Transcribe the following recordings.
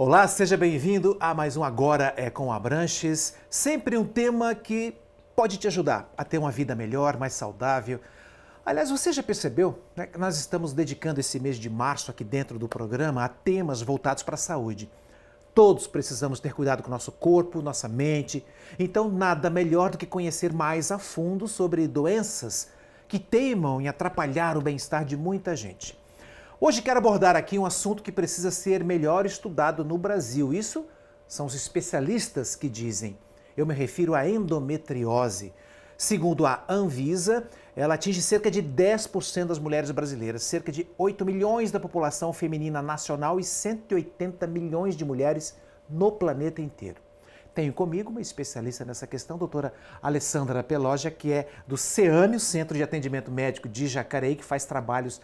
Olá, seja bem-vindo a mais um Agora é com Abranches. Sempre um tema que pode te ajudar a ter uma vida melhor, mais saudável. Aliás, você já percebeu, né, que nós estamos dedicando esse mês de março aqui dentro do programa a temas voltados para a saúde. Todos precisamos ter cuidado com o nosso corpo, nossa mente. Então, nada melhor do que conhecer mais a fundo sobre doenças que teimam em atrapalhar o bem-estar de muita gente. Hoje quero abordar aqui um assunto que precisa ser melhor estudado no Brasil. Isso são os especialistas que dizem. Eu me refiro à endometriose. Segundo a Anvisa, ela atinge cerca de 10% das mulheres brasileiras, cerca de 8 milhões da população feminina nacional e 180 milhões de mulheres no planeta inteiro. Tenho comigo uma especialista nessa questão, a doutora Alessandra Peloja, que é do CEAME, o Centro de Atendimento Médico de Jacareí, que faz trabalhos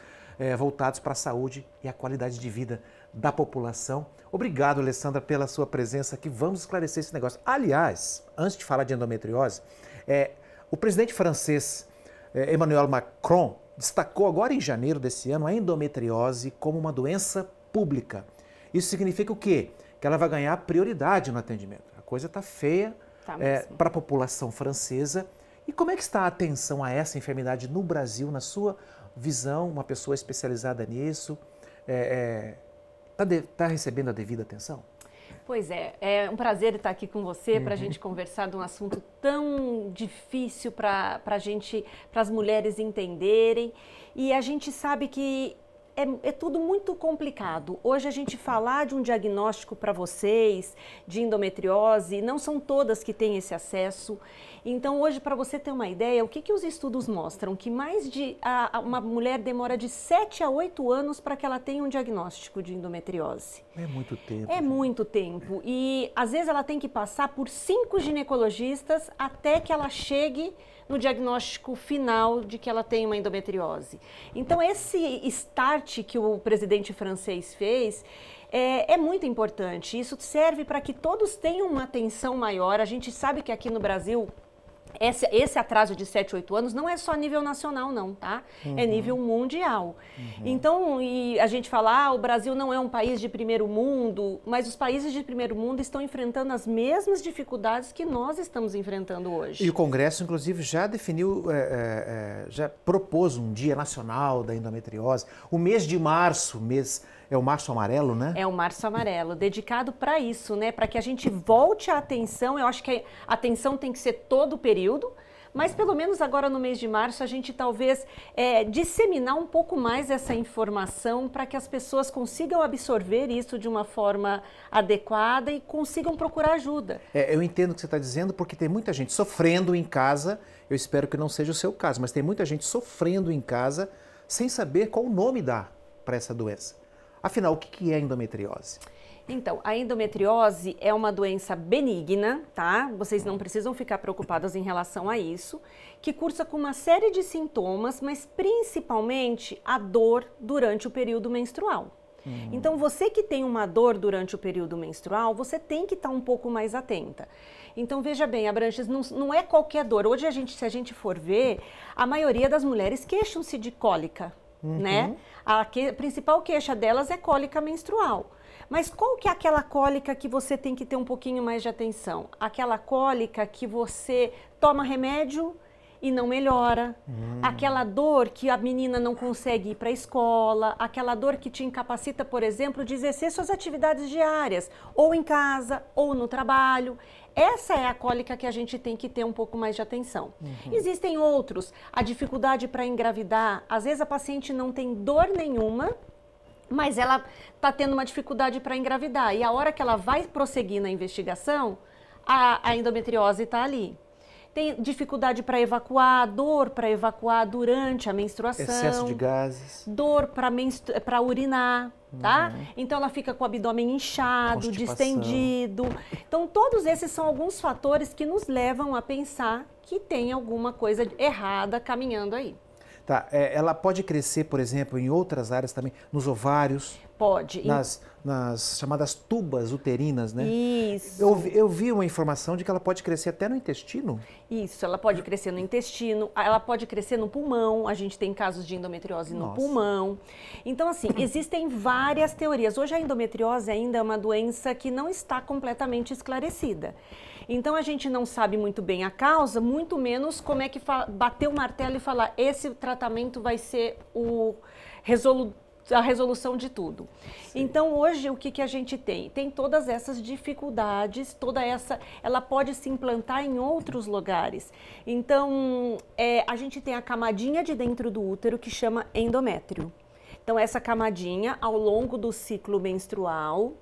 voltados para a saúde e a qualidade de vida da população. Obrigado, Alessandra, pela sua presença aqui. Vamos esclarecer esse negócio. Aliás, antes de falar de endometriose, o presidente francês Emmanuel Macron destacou agora em janeiro desse ano a endometriose como uma doença pública. Isso significa o quê? Que ela vai ganhar prioridade no atendimento. A coisa está feia para a população francesa. E como é que está a atenção a essa enfermidade no Brasil, na sua visão, uma pessoa especializada nisso? Está recebendo a devida atenção? Pois é um prazer estar aqui com você para a gente conversar de um assunto tão difícil para as mulheres entenderem. E a gente sabe que é tudo muito complicado. Hoje a gente falar de um diagnóstico para vocês de endometriose, não são todas que têm esse acesso. Então hoje, para você ter uma ideia, o que os estudos mostram? Que uma mulher demora de 7 a 8 anos para que ela tenha um diagnóstico de endometriose. É muito tempo. É muito tempo. E às vezes ela tem que passar por 5 ginecologistas até que ela chegue no diagnóstico final de que ela tem uma endometriose. Então esse start que o presidente francês fez é muito importante. Isso serve para que todos tenham uma atenção maior. A gente sabe que aqui no Brasil esse atraso de 7, 8 anos não é só a nível nacional, não, tá? É nível mundial. Então, e a gente fala, o Brasil não é um país de primeiro mundo, mas os países de primeiro mundo estão enfrentando as mesmas dificuldades que nós estamos enfrentando hoje. E o Congresso, inclusive, já definiu, já propôs um Dia Nacional da Endometriose. O mês de março, é o Março Amarelo, né? É o Março Amarelo, dedicado para isso, né? Para que a gente volte a atenção. Eu acho que a atenção tem que ser todo o período, mas pelo menos agora no mês de março a gente talvez disseminar um pouco mais essa informação para que as pessoas consigam absorver isso de uma forma adequada e consigam procurar ajuda. Eu entendo o que você está dizendo, porque tem muita gente sofrendo em casa. Eu espero que não seja o seu caso, mas tem muita gente sofrendo em casa sem saber qual o nome dá para essa doença. Afinal, o que é endometriose? Então, a endometriose é uma doença benigna, tá? Vocês não precisam ficar preocupadas em relação a isso, que cursa com uma série de sintomas, mas principalmente a dor durante o período menstrual. Então, você que tem uma dor durante o período menstrual, você tem que estar um pouco mais atenta. Então, veja bem, Abranches, não é qualquer dor. Hoje, se a gente for ver, a maioria das mulheres queixam-se de cólica, né? A principal queixa delas é cólica menstrual. Mas qual que é aquela cólica que você tem que ter um pouquinho mais de atenção? Aquela cólica que você toma remédio e não melhora. Aquela dor que a menina não consegue ir para a escola. Aquela dor que te incapacita, por exemplo, de exercer suas atividades diárias, ou em casa, ou no trabalho. Essa é a cólica que a gente tem que ter um pouco mais de atenção. Existem outros, a dificuldade para engravidar. Às vezes a paciente não tem dor nenhuma, mas ela está tendo uma dificuldade para engravidar. E a hora que ela vai prosseguir na investigação, a endometriose está ali. Tem dificuldade para evacuar, dor para evacuar durante a menstruação. Excesso de gases. Dor para urinar, tá? Então ela fica com o abdômen inchado, distendido. Então todos esses são alguns fatores que nos levam a pensar que tem alguma coisa errada caminhando aí. Tá, ela pode crescer, por exemplo, em outras áreas também, nos ovários? Pode. nas chamadas tubas uterinas, né? Isso. Eu vi uma informação de que ela pode crescer até no intestino. Isso, ela pode crescer no intestino, ela pode crescer no pulmão, a gente tem casos de endometriose no pulmão. Então, assim, existem várias teorias. Hoje a endometriose ainda é uma doença que não está completamente esclarecida. Então, a gente não sabe muito bem a causa, muito menos como é que bater o martelo e falar esse tratamento vai ser a resolução de tudo. Sim. Então, hoje, o que a gente tem? Tem todas essas dificuldades, ela pode se implantar em outros lugares. Então, a gente tem a camadinha de dentro do útero que chama endométrio. Então, essa camadinha, ao longo do ciclo menstrual,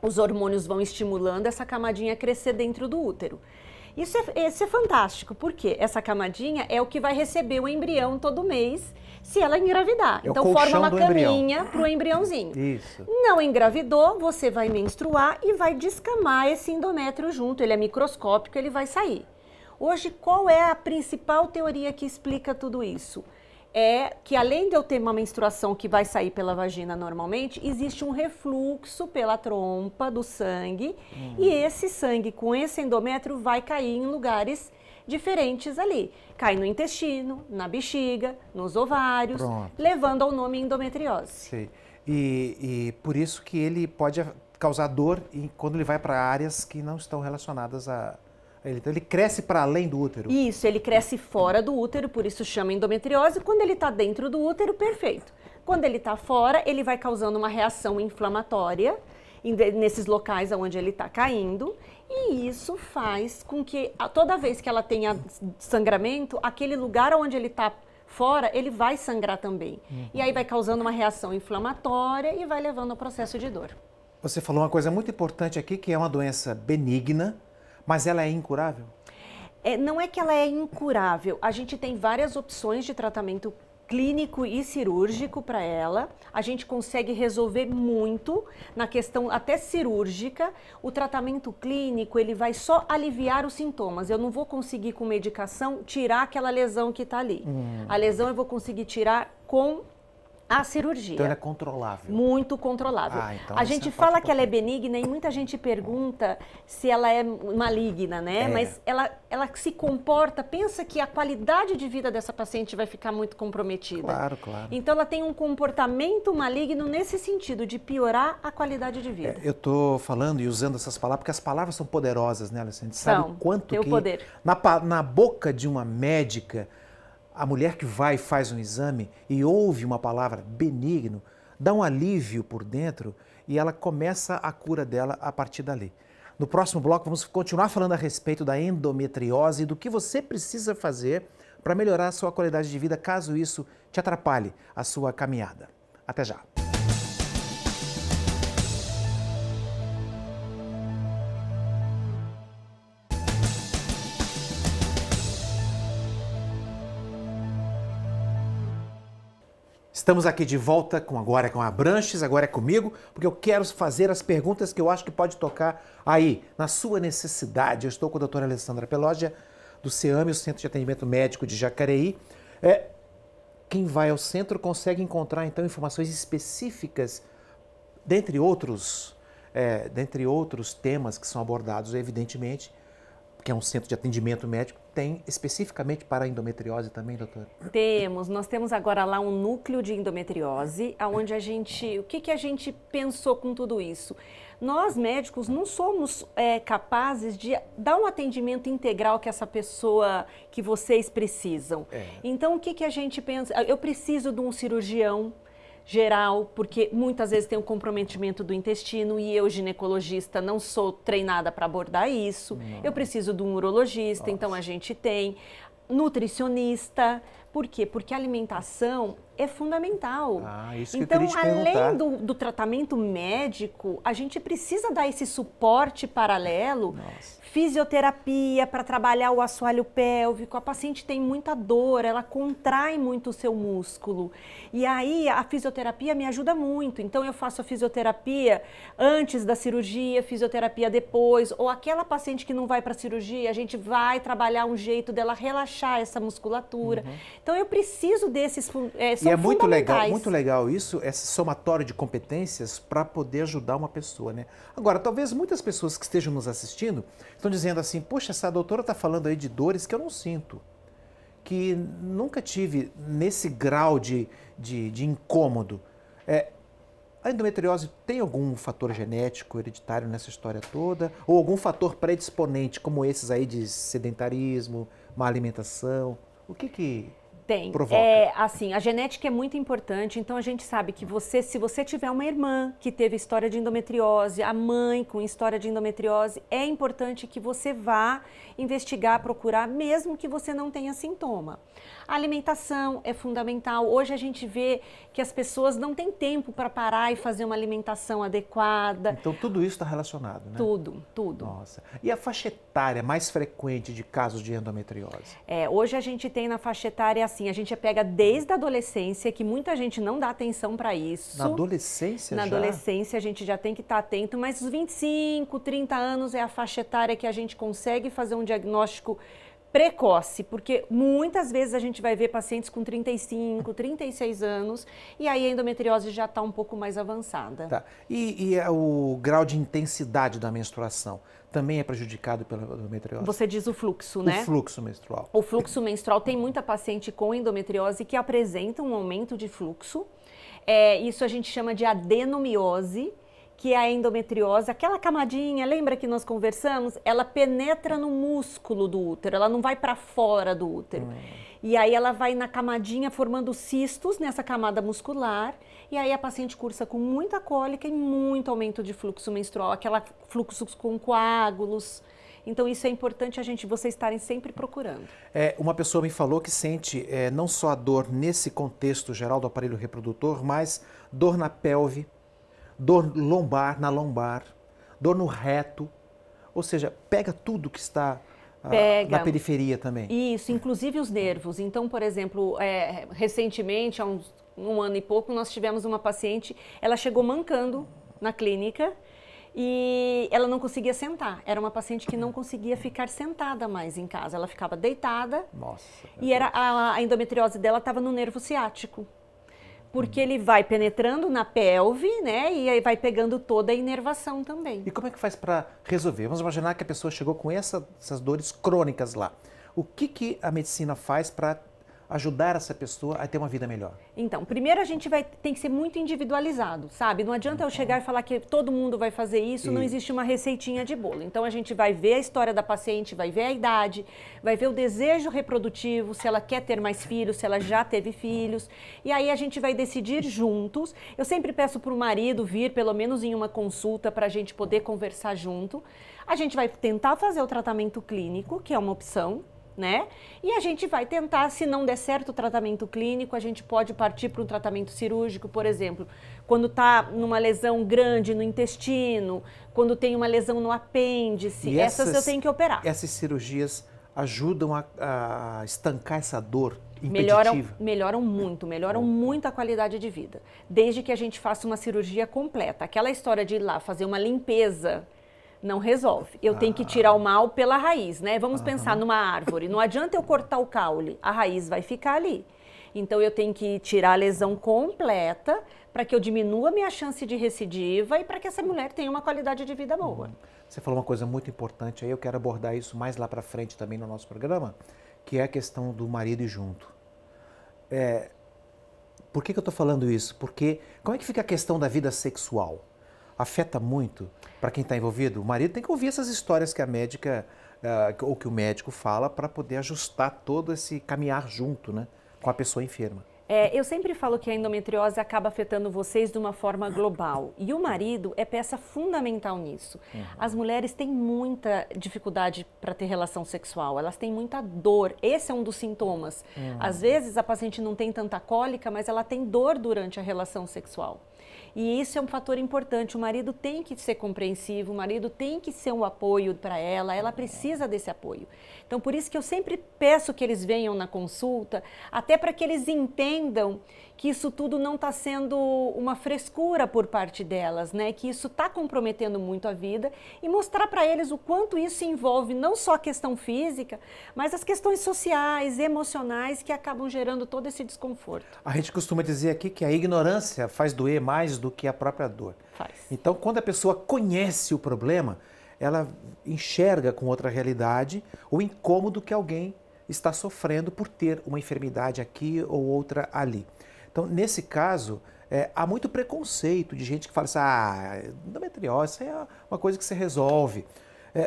os hormônios vão estimulando essa camadinha a crescer dentro do útero. Isso é fantástico, porque essa camadinha é o que vai receber o embrião todo mês, se ela engravidar. Então forma uma caminha para o embriãozinho. Isso. Não engravidou, você vai menstruar e vai descamar esse endométrio junto. Ele é microscópico, ele vai sair. Hoje, qual é a principal teoria que explica tudo isso? É que além de eu ter uma menstruação que vai sair pela vagina normalmente, existe um refluxo pela trompa do sangue e esse sangue com esse endométrio vai cair em lugares diferentes ali. Cai no intestino, na bexiga, nos ovários, levando ao nome endometriose. Sim. E por isso que ele pode causar dor quando ele vai para áreas que não estão relacionadas a ele. Então ele cresce para além do útero. Isso, ele cresce fora do útero, por isso chama endometriose. Quando ele está dentro do útero, perfeito. Quando ele está fora, ele vai causando uma reação inflamatória nesses locais onde ele está caindo. E isso faz com que toda vez que ela tenha sangramento, aquele lugar onde ele está fora, ele vai sangrar também. E aí vai causando uma reação inflamatória e vai levando ao processo de dor. Você falou uma coisa muito importante aqui, que é uma doença benigna, mas ela é incurável? Não é que ela é incurável. A gente tem várias opções de tratamento clínico e cirúrgico para ela. A gente consegue resolver muito na questão até cirúrgica. O tratamento clínico, ele vai só aliviar os sintomas. Eu não vou conseguir com medicação tirar aquela lesão que está ali. A lesão eu vou conseguir tirar com a cirurgia. Então ela é controlável? Muito controlável. Então a gente fala que ela é benigna e muita gente pergunta se ela é maligna, né? Mas ela se comporta, pensa que a qualidade de vida dessa paciente vai ficar muito comprometida. Claro, claro. Então ela tem um comportamento maligno nesse sentido, de piorar a qualidade de vida. Eu estou falando e usando essas palavras, porque as palavras são poderosas, né, Alessandra? A gente sabe o quanto tem o poder. Na boca de uma médica, a mulher que vai e faz um exame e ouve uma palavra benigno, dá um alívio por dentro e ela começa a cura dela a partir dali. No próximo bloco vamos continuar falando a respeito da endometriose e do que você precisa fazer para melhorar a sua qualidade de vida, caso isso te atrapalhe a sua caminhada. Até já! Estamos aqui de volta agora com a Abranches, agora é comigo, porque eu quero fazer as perguntas que eu acho que pode tocar aí, na sua necessidade. Eu estou com a doutora Alessandra Peloggia, do CEAME, o Centro de Atendimento Médico de Jacareí. Quem vai ao centro consegue encontrar, então, informações específicas, dentre outros temas que são abordados, evidentemente, que é um centro de atendimento médico, tem especificamente para a endometriose também, doutora? Nós temos agora lá um núcleo de endometriose, onde o que a gente pensou com tudo isso? Nós médicos não somos capazes de dar um atendimento integral que vocês precisam. Então o que a gente pensa? Eu preciso de um cirurgião geral, porque muitas vezes tem um comprometimento do intestino e eu, ginecologista, não sou treinada para abordar isso. Eu preciso de um urologista, então a gente tem nutricionista. Por quê? Porque a alimentação é fundamental. Isso que então, eu queria te perguntar. além do tratamento médico, a gente precisa dar esse suporte paralelo, fisioterapia para trabalhar o assoalho pélvico. A paciente tem muita dor, ela contrai muito o seu músculo. E aí a fisioterapia me ajuda muito. Então eu faço a fisioterapia antes da cirurgia, fisioterapia depois. Ou aquela paciente que não vai para a cirurgia, a gente vai trabalhar um jeito dela relaxar essa musculatura. Então eu preciso desses, são E é fundamentais. muito legal isso, esse somatório de competências para poder ajudar uma pessoa, né? Agora, talvez muitas pessoas que estejam nos assistindo estão dizendo assim, poxa, essa doutora está falando aí de dores que eu não sinto, que nunca tive nesse grau de incômodo. A endometriose tem algum fator genético, hereditário nessa história toda? Ou algum fator predisponente, como esses aí de sedentarismo, má alimentação? O que Tem. provoca? Assim, a genética é muito importante, então a gente sabe que se você tiver uma irmã que teve história de endometriose, a mãe com história de endometriose, é importante que você vá investigar, procurar, mesmo que você não tenha sintoma. A alimentação é fundamental. Hoje a gente vê que as pessoas não têm tempo para parar e fazer uma alimentação adequada. Então tudo isso está relacionado, né? Tudo, tudo. Nossa. E a faixa etária mais frequente de casos de endometriose? Hoje a gente tem na faixa etária assim, a gente pega desde a adolescência, que muita gente não dá atenção para isso. Na adolescência Na já? adolescência a gente já tem que estar atento, mas os 25, 30 anos é a faixa etária que a gente consegue fazer um diagnóstico precoce, porque muitas vezes a gente vai ver pacientes com 35, 36 anos e aí a endometriose já está um pouco mais avançada. Tá. E o grau de intensidade da menstruação também é prejudicado pela endometriose? Você diz o fluxo, né? O fluxo menstrual. O fluxo menstrual, tem muita paciente com endometriose que apresenta um aumento de fluxo. Isso a gente chama de adenomiose, que é a endometriose, aquela camadinha, lembra que nós conversamos? Ela penetra no músculo do útero, ela não vai para fora do útero. E aí ela vai na camadinha formando cistos nessa camada muscular, e aí a paciente cursa com muita cólica e muito aumento de fluxo menstrual, aquela fluxo com coágulos. Então isso é importante vocês estarem sempre procurando. Uma pessoa me falou que sente não só a dor nesse contexto geral do aparelho reprodutor, mas dor na pelve, dor na lombar, dor no reto, ou seja, pega tudo que está na periferia também. Isso, inclusive os nervos. Então, por exemplo, recentemente, há um ano e pouco, nós tivemos uma paciente, ela chegou mancando na clínica e ela não conseguia sentar. Era uma paciente que não conseguia ficar sentada mais em casa, ela ficava deitada. Nossa. E a endometriose dela estava no nervo ciático. Porque ele vai penetrando na pelve, né? E aí vai pegando toda a inervação também. E como é que faz para resolver? Vamos imaginar que a pessoa chegou com essas dores crônicas lá. O que a medicina faz para ajudar essa pessoa a ter uma vida melhor? Então, primeiro a gente tem que ser muito individualizado, sabe? Não adianta eu chegar e falar que todo mundo vai fazer isso, não existe uma receitinha de bolo. Então a gente vai ver a história da paciente, vai ver a idade, vai ver o desejo reprodutivo, se ela quer ter mais filhos, se ela já teve filhos. E aí a gente vai decidir juntos. Eu sempre peço para o marido vir pelo menos em uma consulta para a gente poder conversar junto. A gente vai tentar fazer o tratamento clínico, que é uma opção, né? E a gente vai tentar, se não der certo o tratamento clínico, a gente pode partir para um tratamento cirúrgico, por exemplo, quando está numa lesão grande no intestino, quando tem uma lesão no apêndice, essas eu tenho que operar. Essas cirurgias ajudam a estancar essa dor impeditiva? Melhoram muito a qualidade de vida, desde que a gente faça uma cirurgia completa. Aquela história de ir lá fazer uma limpeza não resolve. Eu tenho que tirar o mal pela raiz, né? Vamos pensar numa árvore. Não adianta eu cortar o caule, a raiz vai ficar ali. Então eu tenho que tirar a lesão completa para que eu diminua a minha chance de recidiva e para que essa mulher tenha uma qualidade de vida boa. Você falou uma coisa muito importante aí, eu quero abordar isso mais lá para frente também no nosso programa, que é a questão do marido e junto. Por que eu estou falando isso? Porque como é que fica a questão da vida sexual? Afeta muito para quem está envolvido? O marido tem que ouvir essas histórias que a médica ou que o médico fala para poder ajustar todo esse caminhar junto, né, com a pessoa enferma. Eu sempre falo que a endometriose acaba afetando vocês de uma forma global. E o marido é peça fundamental nisso. As mulheres têm muita dificuldade para ter relação sexual, elas têm muita dor. Esse é um dos sintomas. Às vezes a paciente não tem tanta cólica, mas ela tem dor durante a relação sexual. E isso é um fator importante. O marido tem que ser compreensivo, o marido tem que ser um apoio para ela precisa desse apoio. Então, por isso que eu sempre peço que eles venham na consulta, até para que eles entendam que isso tudo não está sendo uma frescura por parte delas, né? Que isso está comprometendo muito a vida e mostrar para eles o quanto isso envolve não só a questão física, mas as questões sociais, emocionais que acabam gerando todo esse desconforto. A gente costuma dizer aqui que a ignorância faz doer mais do que a própria dor. Faz. Então, quando a pessoa conhece o problema, ela enxerga com outra realidade o incômodo que alguém está sofrendo por ter uma enfermidade aqui ou outra ali. Então, nesse caso, há muito preconceito de gente que fala assim, endometriose, isso é uma coisa que se resolve.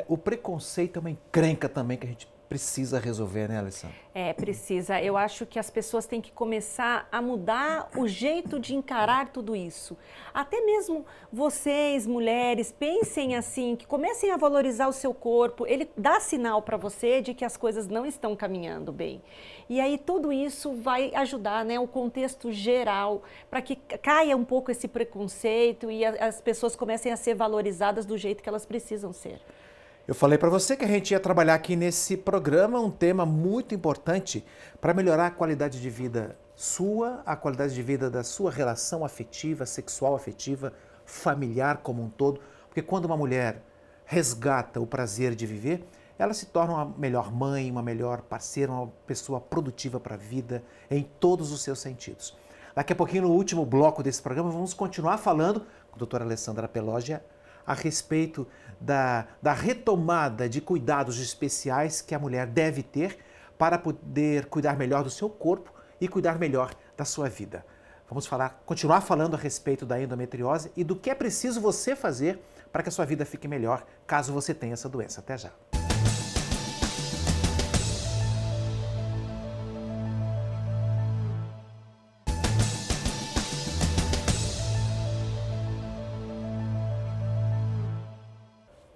O preconceito é uma encrenca também que a gente precisa resolver, né, Alessandra? Precisa. Eu acho que as pessoas têm que começar a mudar o jeito de encarar tudo isso. Até mesmo vocês, mulheres, pensem assim, que comecem a valorizar o seu corpo. Ele dá sinal para você de que as coisas não estão caminhando bem. E aí tudo isso vai ajudar, né, o contexto geral, para que caia um pouco esse preconceito e as pessoas comecem a ser valorizadas do jeito que elas precisam ser. Eu falei para você que a gente ia trabalhar aqui nesse programa um tema muito importante para melhorar a qualidade de vida sua, a qualidade de vida da sua relação afetiva, sexual afetiva, familiar como um todo. Porque quando uma mulher resgata o prazer de viver, ela se torna uma melhor mãe, uma melhor parceira, uma pessoa produtiva para a vida em todos os seus sentidos. Daqui a pouquinho, no último bloco desse programa, vamos continuar falando com a doutora Alessandra Peloggia a respeito da retomada de cuidados especiais que a mulher deve ter para poder cuidar melhor do seu corpo e cuidar melhor da sua vida. Vamos continuar falando a respeito da endometriose e do que é preciso você fazer para que a sua vida fique melhor caso você tenha essa doença. Até já.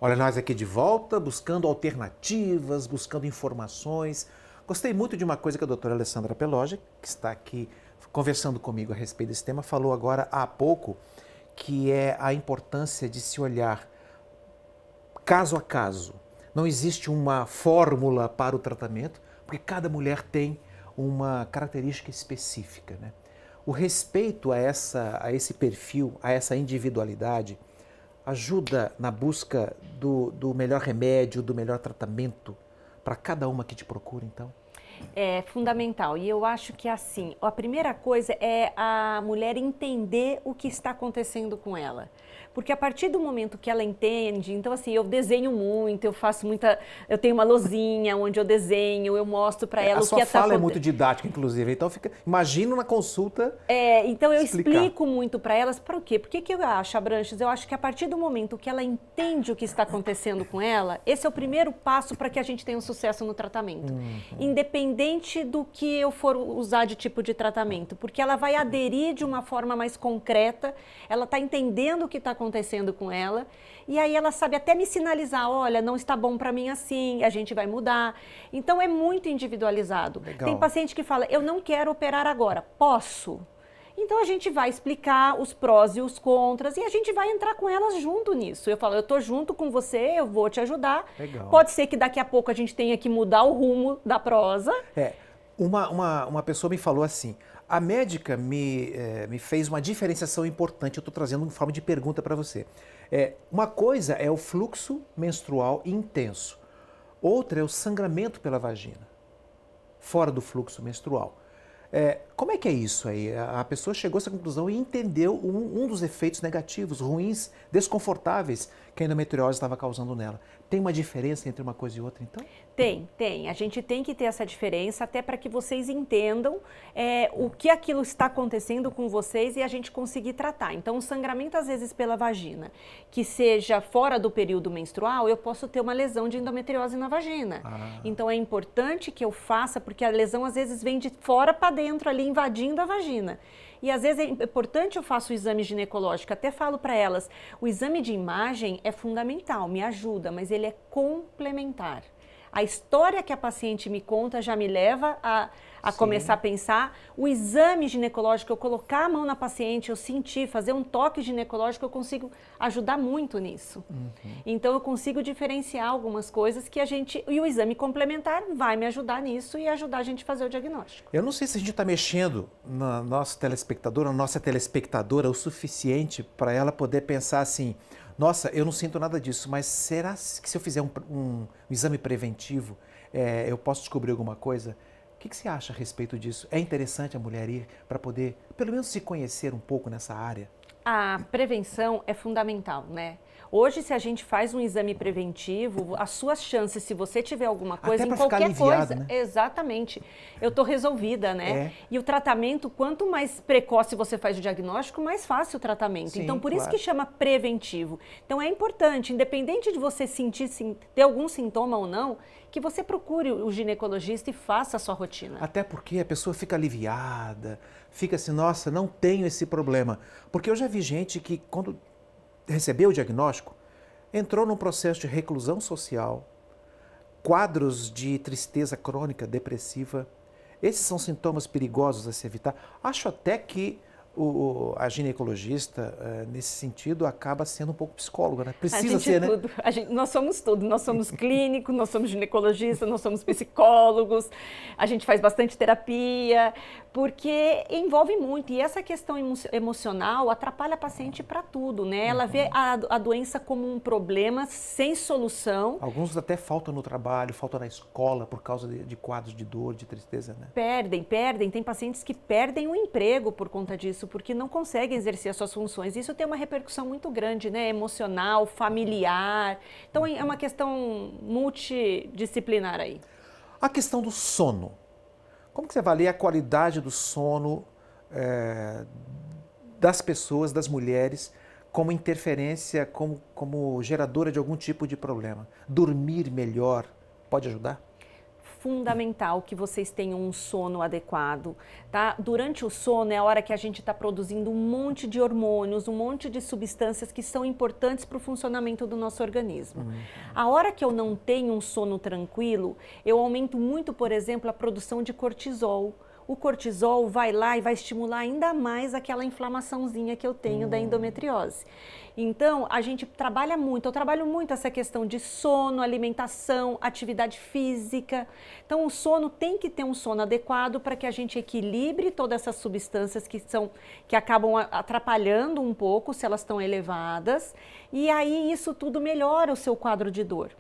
Olha, nós aqui de volta, buscando alternativas, buscando informações. Gostei muito de uma coisa que a doutora Alessandra Peloggia, que está aqui conversando comigo a respeito desse tema, falou agora há pouco, que é a importância de se olhar caso a caso. Não existe uma fórmula para o tratamento, porque cada mulher tem uma característica específica, né? O respeito a esse perfil, a essa individualidade, ajuda na busca do melhor remédio, do melhor tratamento para cada uma que te procura, então? É fundamental. E eu acho que assim, a primeira coisa é a mulher entender o que está acontecendo com ela. Porque a partir do momento que ela entende, então assim, eu desenho muito, eu tenho uma lousinha onde eu desenho, eu mostro para ela o que está acontecendo. A sua fala é muito didática, inclusive, então imagina na consulta. Então eu explico muito para elas, para o quê? Por que eu acho, Abranches? Eu acho que a partir do momento que ela entende o que está acontecendo com ela, esse é o primeiro passo para que a gente tenha um sucesso no tratamento. Independente do que eu for usar de tipo de tratamento, porque ela vai aderir de uma forma mais concreta, ela está entendendo o que está acontecendo com ela, e aí ela sabe até me sinalizar, olha, não está bom para mim assim, a gente vai mudar. Então é muito individualizado. Legal. Tem paciente que fala, eu não quero operar agora, posso? Então a gente vai explicar os prós e os contras e a gente vai entrar com elas junto nisso. Eu falo, eu estou junto com você, eu vou te ajudar. Legal. Pode ser que daqui a pouco a gente tenha que mudar o rumo da prosa. Uma pessoa me falou assim, a médica me fez uma diferenciação importante, eu estou trazendo em forma de pergunta para você. Uma coisa é o fluxo menstrual intenso, outra é o sangramento pela vagina, fora do fluxo menstrual. Como é que é isso aí? A pessoa chegou a essa conclusão e entendeu um dos efeitos negativos, ruins, desconfortáveis que a endometriose estava causando nela. Tem uma diferença entre uma coisa e outra, então? Tem. A gente tem que ter essa diferença até para que vocês entendam o que aquilo está acontecendo com vocês e a gente conseguir tratar. Então, o sangramento, às vezes, pela vagina, que seja fora do período menstrual, eu posso ter uma lesão de endometriose na vagina. Então, é importante que eu faça, porque a lesão, às vezes, vem de fora para dentro, ali, invadindo a vagina. E às vezes é importante eu faço o exame ginecológico, até falo para elas, o exame de imagem é fundamental, me ajuda, mas ele é complementar. A história que a paciente me conta já me leva a começar a pensar. O exame ginecológico, eu colocar a mão na paciente, eu sentir, fazer um toque ginecológico, eu consigo ajudar muito nisso. Então, eu consigo diferenciar algumas coisas que a gente... E o exame complementar vai me ajudar nisso e ajudar a gente a fazer o diagnóstico. Eu não sei se a gente está mexendo na nossa telespectadora, na nossa telespectadora o suficiente para ela poder pensar assim, nossa, eu não sinto nada disso, mas será que se eu fizer um exame preventivo, eu posso descobrir alguma coisa? O que você acha a respeito disso? É interessante a mulher ir para poder, pelo menos, se conhecer um pouco nessa área? A prevenção é fundamental, né? Hoje, se a gente faz um exame preventivo, as suas chances, se você tiver alguma coisa, até em pra ficar qualquer aliviado, coisa, né? Exatamente, eu tô resolvida, né? E o tratamento, quanto mais precoce você faz o diagnóstico, mais fácil o tratamento. Sim, então, por isso claro. que chama preventivo. Então, é importante, independente de você sentir, ter algum sintoma ou não, que você procure o ginecologista e faça a sua rotina. Até porque a pessoa fica aliviada, fica assim, nossa, não tenho esse problema. Porque eu já vi gente que, quando recebeu o diagnóstico, entrou num processo de reclusão social, quadros de tristeza crônica, depressiva. Esses são sintomas perigosos a se evitar. Acho até que a ginecologista, nesse sentido, acaba sendo um pouco psicóloga, né? Precisa ser, né? Tudo. Nós somos tudo. Nós somos clínicos, nós somos ginecologistas, nós somos psicólogos, a gente faz bastante terapia, porque envolve muito. E essa questão emocional atrapalha a paciente para tudo, né? Ela vê a doença como um problema sem solução. Alguns até faltam no trabalho, faltam na escola por causa de quadros de dor, de tristeza, né? Perdem. Tem pacientes que perdem o emprego por conta disso, porque não conseguem exercer as suas funções. Isso tem uma repercussão muito grande, né? Emocional, familiar. Então, é uma questão multidisciplinar aí. A questão do sono. Como que você avalia a qualidade do sono das pessoas, das mulheres, como interferência, como geradora de algum tipo de problema? Dormir melhor pode ajudar? Fundamental que vocês tenham um sono adequado, tá? Durante o sono é a hora que a gente está produzindo um monte de hormônios, um monte de substâncias que são importantes para o funcionamento do nosso organismo. A hora que eu não tenho um sono tranquilo, eu aumento muito, por exemplo, a produção de cortisol. O cortisol vai lá e vai estimular ainda mais aquela inflamaçãozinha que eu tenho da endometriose. Então, a gente trabalha muito, eu trabalho muito essa questão de sono, alimentação, atividade física. Então, o sono tem que ter um sono adequado para que a gente equilibre todas essas substâncias que acabam atrapalhando um pouco se elas estão elevadas. E aí, isso tudo melhora o seu quadro de dor.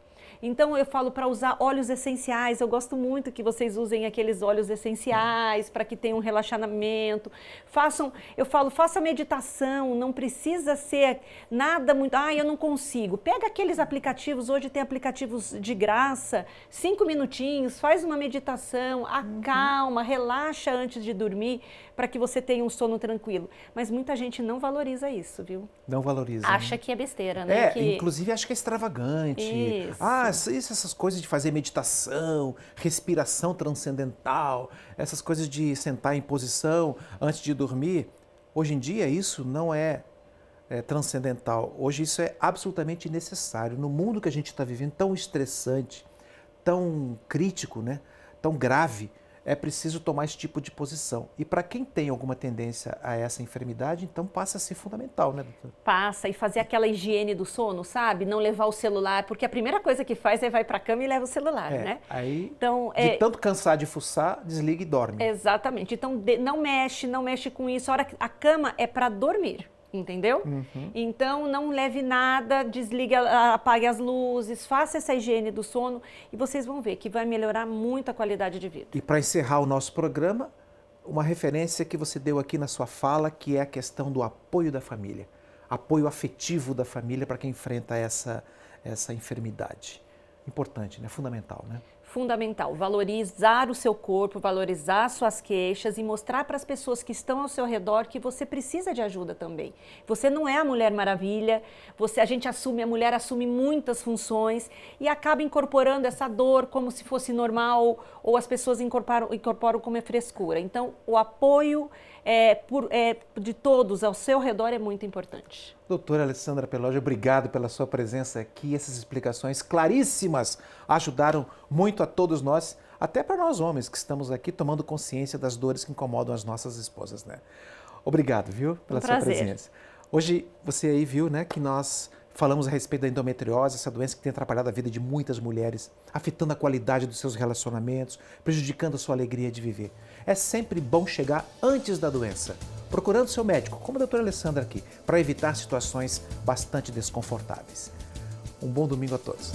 Então, eu falo para usar óleos essenciais. Eu gosto muito que vocês usem aqueles óleos essenciais para que tenham um relaxamento. Faça meditação, não precisa ser nada muito... eu não consigo. Pega aqueles aplicativos, hoje tem aplicativos de graça, 5 minutinhos, faz uma meditação, acalma, relaxa antes de dormir, para que você tenha um sono tranquilo. Mas muita gente não valoriza isso, viu? Não valoriza. Acha que é besteira, né? Inclusive acha que é extravagante. Isso. Essas coisas de fazer meditação, respiração transcendental, essas coisas de sentar em posição antes de dormir. Hoje em dia isso não é transcendental. Hoje isso é absolutamente necessário. No mundo que a gente está vivendo, tão estressante, tão crítico, né? Tão grave, é preciso tomar esse tipo de posição. E para quem tem alguma tendência a essa enfermidade, então passa a ser fundamental, né, doutora? Passa, e fazer aquela higiene do sono, sabe? Não levar o celular, porque a primeira coisa que faz é vai para a cama e leva o celular, né? Aí, então, de tanto cansar de fuçar, desliga e dorme. Exatamente. Então, não mexe com isso. A cama é para dormir. Entendeu? Então, não leve nada, apague as luzes, faça essa higiene do sono e vocês vão ver que vai melhorar muito a qualidade de vida. E para encerrar o nosso programa, uma referência que você deu aqui na sua fala, que é a questão do apoio da família, apoio afetivo da família para quem enfrenta essa enfermidade. Importante, né? Fundamental, né? fundamental, valorizar o seu corpo, valorizar suas queixas e mostrar para as pessoas que estão ao seu redor que você precisa de ajuda também. Você não é a Mulher Maravilha, a mulher assume muitas funções e acaba incorporando essa dor como se fosse normal ou as pessoas incorporam como é frescura. Então, o apoio de todos ao seu redor é muito importante. Doutora Alessandra Peloggi, obrigado pela sua presença aqui. Essas explicações claríssimas ajudaram muito a todos nós, até para nós homens que estamos aqui tomando consciência das dores que incomodam as nossas esposas, né? Obrigado, viu, pela sua presença. Hoje você aí viu, né, que nós falamos a respeito da endometriose, essa doença que tem atrapalhado a vida de muitas mulheres, afetando a qualidade dos seus relacionamentos, prejudicando a sua alegria de viver. É sempre bom chegar antes da doença, procurando seu médico, como a doutora Alessandra aqui, para evitar situações bastante desconfortáveis. Um bom domingo a todos.